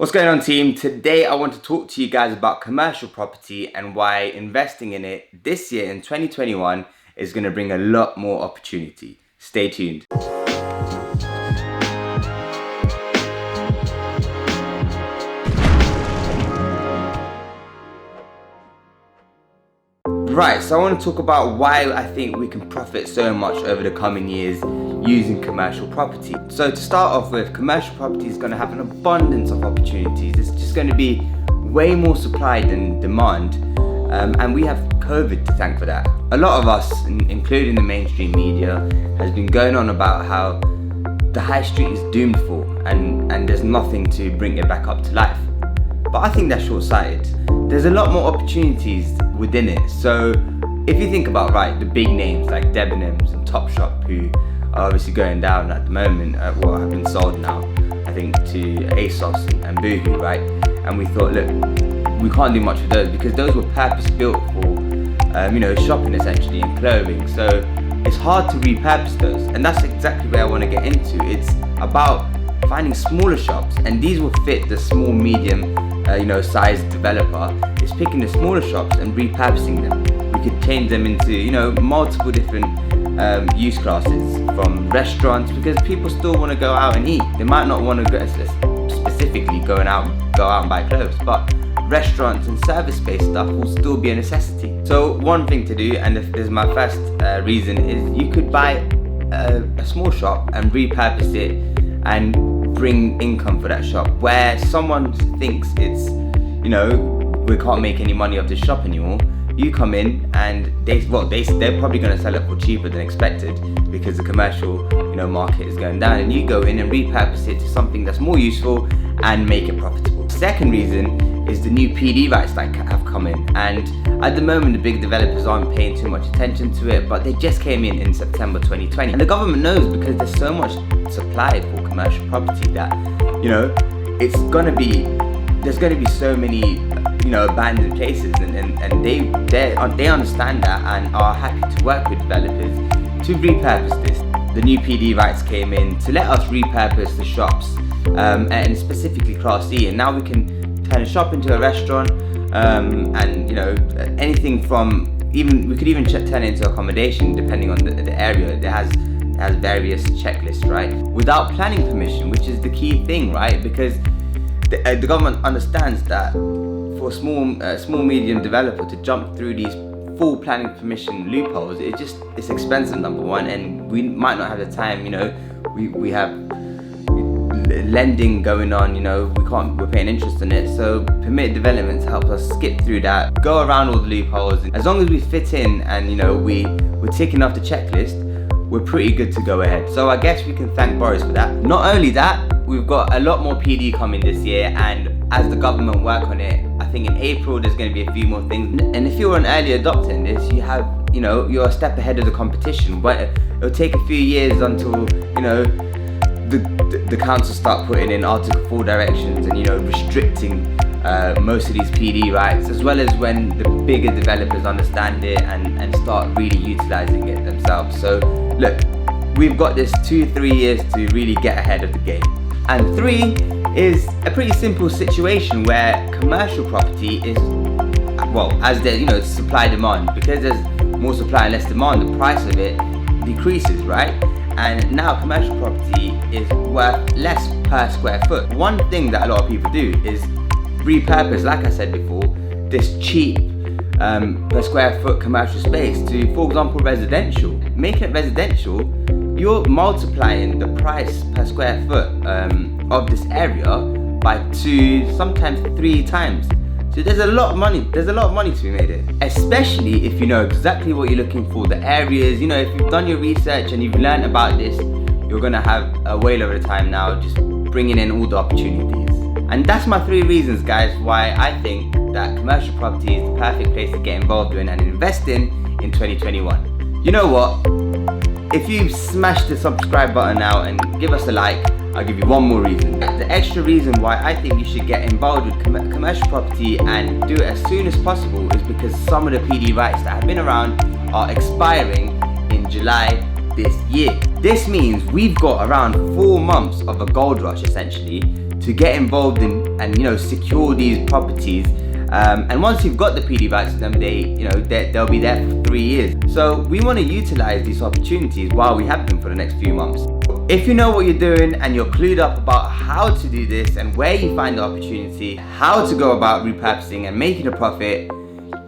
What's going on, team? Today I want to talk to you guys about commercial property and why investing in it this year in 2021 is going to bring a lot more opportunity. Stay tuned. Right, so I want to talk about why I think we can profit so much over the coming years using commercial property. So to start off with, commercial property is going to have an abundance of opportunities. It's just going to be way more supply than demand, and we have COVID to thank for that. A lot of us, including the mainstream media, has been going on about how the high street is doomed for and there's nothing to bring it back up to life. But I think that's short-sighted. There's a lot more opportunities within it. So if you think about, right, the big names like Debenhams and Topshop, who are obviously going down at the moment, have been sold now, I think, to ASOS and Boohoo, right? And we thought, look, we can't do much with those because those were purpose-built for, shopping essentially and clothing. So it's hard to repurpose those, and that's exactly where I want to get into. It's about finding smaller shops, and these will fit the small, medium, sized developer. It's picking the smaller shops and repurposing them. We could change them into, multiple different use classes, from restaurants, because people still want to go out and eat. They might not want to go specifically go out and buy clothes, but restaurants and service-based stuff will still be a necessity. So one thing to do, and this is my first reason, is you could buy a small shop and repurpose it and bring income for that shop. Where someone thinks it's, we can't make any money off this shop anymore, you come in and they're probably going to sell it for cheaper than expected because the commercial market is going down, and you go in and repurpose it to something that's more useful and make it profitable. Second reason is the new PD rights that have come in, and at the moment the big developers aren't paying too much attention to it, but they just came in September 2020, and the government knows, because there's so much supply for commercial property, that there's going to be so many abandoned places, and they understand that and are happy to work with developers to repurpose this. The new PD rights came in to let us repurpose the shops, and specifically Class E, and now we can turn a shop into a restaurant, and anything from, we could even turn it into accommodation depending on the area. It has various checklists, right, without planning permission, which is the key thing, right? Because the government understands that for a small medium developer to jump through these full planning permission loopholes, it's expensive, number one, and we might not have the time. We have lending going on, we're paying interest on it. So permitted developments help us skip through that, go around all the loopholes. As long as we fit in and we're ticking off the checklist, we're pretty good to go ahead. So I guess we can thank Boris for that. Not only that, we've got a lot more PD coming this year, and as the government work on it, I think in April there's going to be a few more things. And if you're an early adopter in this, you're a step ahead of the competition. But it'll take a few years until the council start putting in Article 4 directions and restricting most of these PD rights, as well as when the bigger developers understand it and start really utilizing it themselves. So look, we've got this 2-3 years to really get ahead of the game. And 3 is a pretty simple situation where commercial property is, as there's supply demand, because there's more supply and less demand, the price of it decreases, right? And now commercial property is worth less per square foot. One thing that a lot of people do is repurpose, like I said before, this cheap per square foot commercial space to, for example, residential. Making it residential, you're multiplying the price per square foot of this area by 2, sometimes 3 times. So there's a lot of money to be made here, especially if you know exactly what you're looking for, the areas. If you've done your research and you've learned about this, you're gonna have a whale of a time now just bringing in all the opportunities. And that's my 3 reasons, guys, why I think that commercial property is the perfect place to get involved in and invest in 2021. You know what? If you smash the subscribe button now and give us a like, I'll give you one more reason. The extra reason why I think you should get involved with commercial property and do it as soon as possible is because some of the PD rights that have been around are expiring in July this year. This means we've got around 4 months of a gold rush, essentially, to get involved in and secure these properties. And once you've got the PD rights to them, they'll be there for 3 years. So we want to utilize these opportunities while we have them for the next few months. If you know what you're doing and you're clued up about how to do this and where you find the opportunity, how to go about repurposing and making a profit,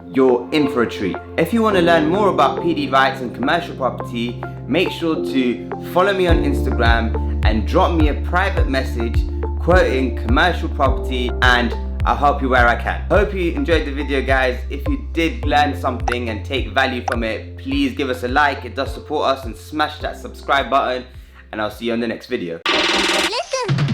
you're in for a treat. If you want to learn more about PD rights and commercial property, make sure to follow me on Instagram and drop me a private message quoting commercial property, and I'll help you where I can. Hope you enjoyed the video, guys. If you did learn something and take value from it, please give us a like. It does support us, and smash that subscribe button, and I'll see you on the next video. Listen.